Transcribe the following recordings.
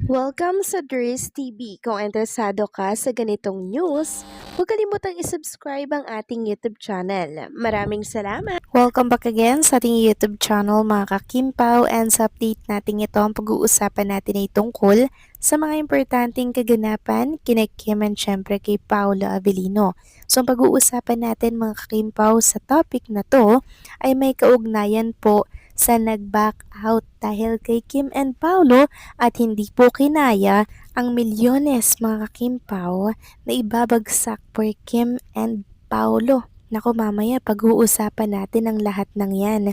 Welcome sa Dries TV. Kung interesado ka sa ganitong news, huwag kalimutang isubscribe ang ating YouTube channel. Maraming salamat! Welcome back again sa ating YouTube channel mga kakimpaw, and sa update natin ito ang pag-uusapan natin ay tungkol sa mga importanteng kaganapan kina Kim and syempre kay Paolo Avellino. So ang pag-uusapan natin mga kakimpaw sa topic na to ay may kaugnayan po sa nag-back out dahil kay Kim and Paolo at hindi po kinaya ang milyones mga kakimpaw na ibabagsak for Kim and Paolo. Naku mamaya pag-uusapan natin ang lahat ng yan.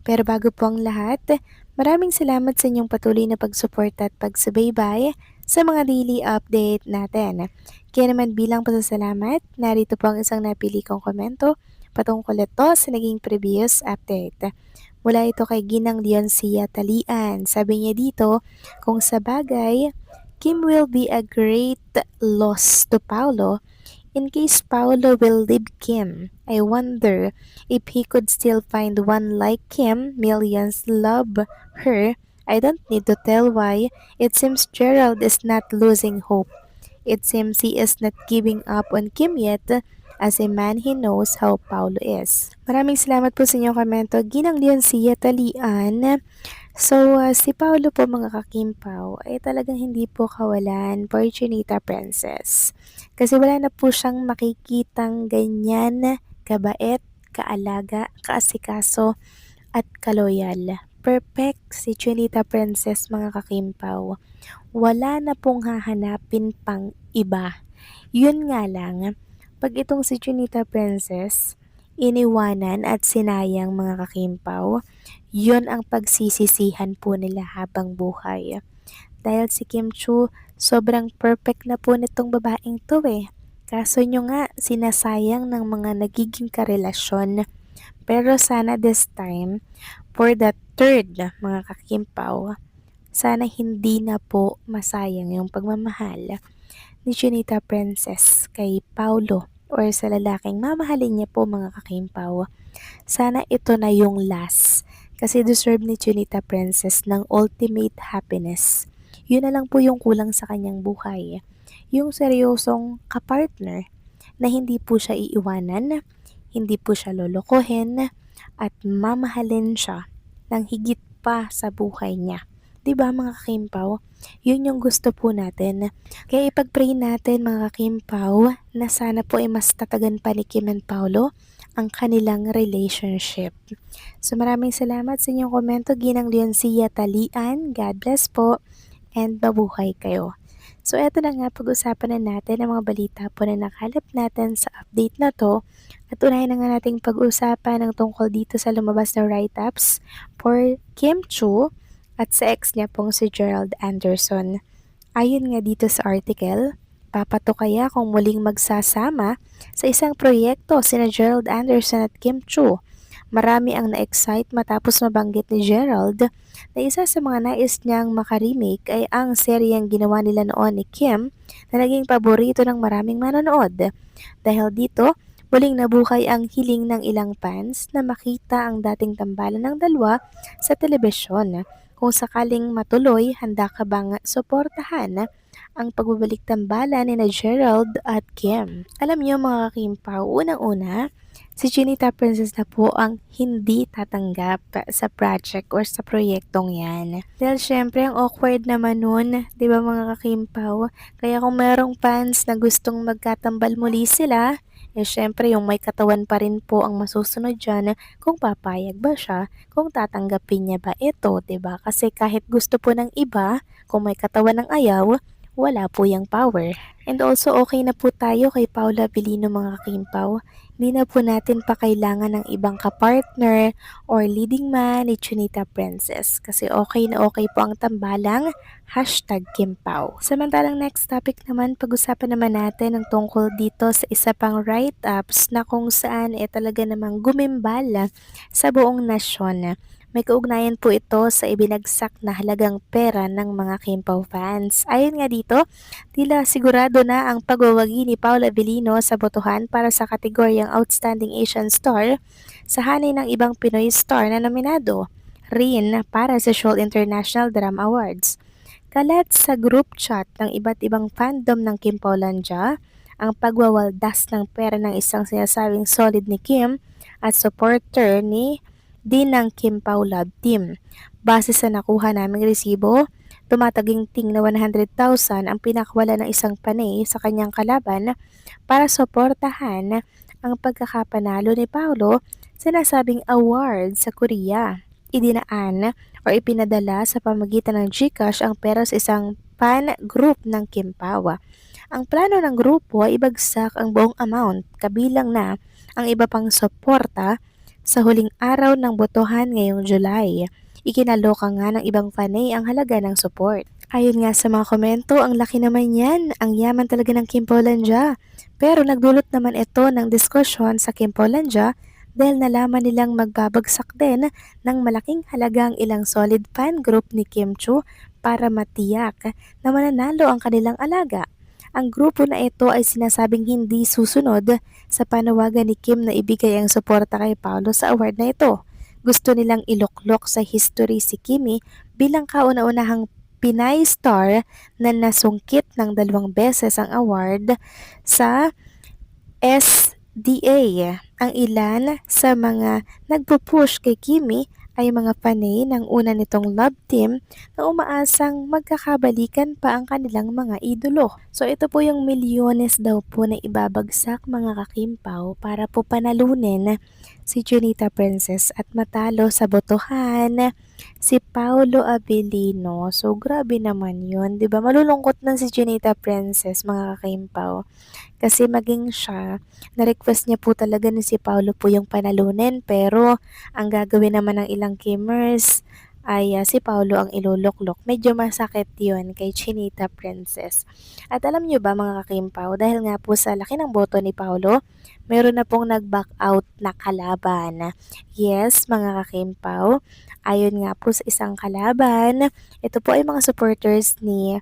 Pero bago po ang lahat, maraming salamat sa inyong patuloy na pagsuporta at pagsubaybay sa mga daily update natin. Kaya naman bilang pasasalamat, narito po ang isang napili kong komento patungkol ito sa naging previous update. Mula ito kay Ginang Leoncia Talian. Sabi niya dito, kung sa bagay, Kim will be a great loss to Paolo in case Paolo will leave Kim. I wonder if he could still find one like Kim. Millions love her. I don't need to tell why. It seems Gerald is not losing hope. It seems he is not giving up on Kim yet. As a man, he knows how Paolo is. Maraming salamat po sa inyong komento. Ginang Leoncia Talian. So, si Paolo po mga kakimpaw ay talagang hindi po kawalan Fortunita Princess. Kasi wala na po siyang makikitang ganyan kabait, kaalaga, kaasikaso, at kaloyal. Perfect si Chinita Princess mga kakimpaw. Wala na pong hahanapin pang iba. Yun nga lang, pag itong si Chinita Princess, iniwanan at sinayang mga kakimpaw, yun ang pagsisisihan po nila habang buhay. Dahil si Kim Chu, sobrang perfect na po nitong babaeng to eh. Kaso nyo nga, sinasayang ng mga nagiging karelasyon. Pero sana this time, for the third mga kakimpaw, sana hindi na po masayang yung pagmamahal ni Chinita Princess kay Paulo or sa lalaking mamahalin niya po mga kakimpaw. Sana ito na yung last kasi deserve ni Chinita Princess ng ultimate happiness. Yun na lang po yung kulang sa kanyang buhay. Yung seryosong kapartner na hindi po siya iiwanan, hindi po siya lolokohin, at mamahalin siya ng higit pa sa buhay niya. 'Di ba mga kakimpaw? Yun yung gusto po natin. Kaya ipag-pray natin mga kakimpaw na sana po ay mas tatagan pa ni Kim and Paolo ang kanilang relationship. So maraming salamat sa inyong komento, Ginang Leoncia Talian. God bless po and mabuhay kayo. So eto na nga, pag-usapan na natin ang mga balita po na nakalap natin sa update na to. At unahin na nga nating pag-usapan ang tungkol dito sa lumabas na write-ups for Kim Chu at sa ex niya pong si Gerald Anderson. Ayon nga dito sa article, papato kaya kung muling magsasama sa isang proyekto sina Gerald Anderson at Kim Chu. Marami ang na-excite matapos mabanggit ni Gerald na isa sa mga nais niyang makaremake ay ang seryeng ginawa nila noon ni Kim na naging paborito ng maraming manonood. Dahil dito, muling nabuhay ang hiling ng ilang fans na makita ang dating tambalan ng dalawa sa telebisyon. Kung sakaling matuloy, handa ka bang suportahan ang pagbabalik tambalan ni na Gerald at Kim? Alam niyo mga kakimpaw, unang-una, si Chinita Princess na po ang hindi tatanggap sa project or sa proyektong yan. Dahil syempre ang awkward naman nun, di ba mga kakimpaw? Kaya kung merong fans na gustong magkatambal muli sila, syempre yung may katawan pa rin po ang masusunod dyan kung papayag ba siya, kung tatanggapin niya ba ito, 'di ba? Kasi kahit gusto po ng iba, kung may katawan ng ayaw, wala po yung power. And also okay na po tayo kay Paula Avellino mga kakimpaw. Hindi na po natin pa kailangan ng ibang kapartner or leading man ni Chinita Princess. Kasi okay na okay po ang tambalang #Kimpaw. Samantalang next topic naman, pag-usapan naman natin ang tungkol dito sa isa pang write-ups na kung saan talaga namang gumimbal sa buong nasyon. May kaugnayan po ito sa ibinagsak na halagang pera ng mga Kimpaw fans. Ayon nga dito, tila sigurado na ang pagwawagi ni Paula Avellino sa botohan para sa kategoryang Outstanding Asian Star sa hanay ng ibang Pinoy star na nominado rin para sa Seoul International Drama Awards. Kalat sa group chat ng iba't ibang fandom ng Kim Paulandia ang pagwawaldas ng pera ng isang sinasabing solid ni Kim at supporter ni din ng Kim Pao Love Team. Base sa nakuha naming resibo, tumataginting na 100,000 ang pinakwala ng isang panay sa kanyang kalaban para suportahan ang pagkakapanalo ni Paolo sa nasabing award sa Korea. Idinaan o ipinadala sa pamagitan ng GCash ang pera sa isang fan group ng Kim Pao. Ang plano ng grupo ay ibagsak ang buong amount kabilang na ang iba pang suporta sa huling araw ng botohan ngayong July. Ikinaloka nga ng ibang fanay ang halaga ng support. Ayon nga sa mga komento, ang laki naman yan, ang yaman talaga ng Kim Paulandia. Pero nagdulot naman ito ng diskusyon sa Kim Paulandia dahil nalaman nilang magbabagsak din ng malaking halagang ilang solid fan group ni Kim Chu para matiyak na mananalo ang kanilang alaga. Ang grupo na ito ay sinasabing hindi susunod sa panawagan ni Kim na ibigay ang suporta kay Paolo sa award na ito. Gusto nilang iluklok sa history si Kimi bilang kauna-unahang Pinay star na nasungkit ng 2 beses ang award sa SDA. Ang ilan sa mga nagpo-push kay Kimi ay mga panay ng una nitong love team na umaasang magkakabalikan pa ang kanilang mga idolo. So ito po yung milyones daw po na ibabagsak mga kakimpaw para po panalunin si Junita Princess at matalo sa botohan si Paolo Abilino. So grabe naman yun, 'di ba? Malulungkot na si Junita Princess mga kakimpaw. Kasi maging siya, na-request niya po talaga ni si Paolo po yung panalunin pero ang gagawin naman ng ilang Kimers ay si Paolo ang iluluklok. Medyo masakit yun kay Chinita Princess. At alam nyo ba mga kakimpaw, dahil nga po sa laki ng boto ni Paolo, meron na pong nag-back out na kalaban. Yes, mga kakimpaw, ayon nga po sa isang kalaban, ito po ay mga supporters ni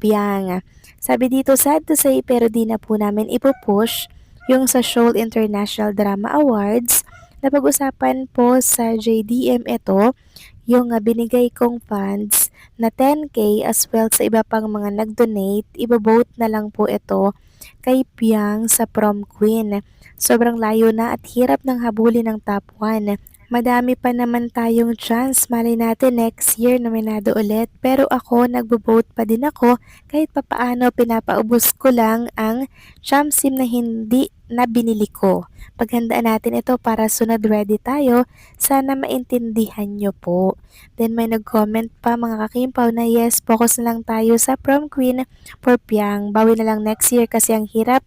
Piang. Sabi dito, sad to say pero di na po namin ipupush yung sa Seoul International Drama Awards na pag-usapan po sa JDM ito, yung binigay kong funds na 10K as well sa iba pang mga nag-donate, ibabote na lang po ito kay Piang sa prom queen. Sobrang layo na at hirap ng habulin ng top 1. Madami pa naman tayong chance, malay natin next year nominado ulit. Pero ako, nagbo-vote pa din ako kahit papaano pinapaubos ko lang ang chamsim na hindi na binili ko. Paghandaan natin ito para sunod ready tayo, sana maintindihan nyo po. Then may nag-comment pa mga kakimpaw na yes, focus na lang tayo sa prom queen for Piang. Bawi na lang next year kasi ang hirap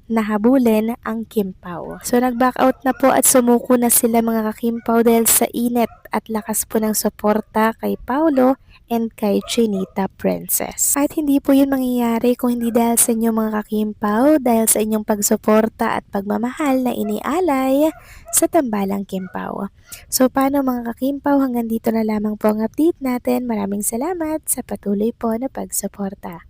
nahabulin ang Kimpaw. So nag-back out na po at sumuko na sila mga kakimpaw dahil sa init at lakas po ng suporta kay Paolo and kay Chinita Princess. At hindi po yun mangyayari kung hindi dahil sa inyo mga kakimpaw, dahil sa inyong pagsuporta at pagmamahal na inialay sa Tambalang Kimpaw. So paano mga kakimpaw, hanggang dito na lamang po ang update natin. Maraming salamat sa patuloy po na pagsuporta.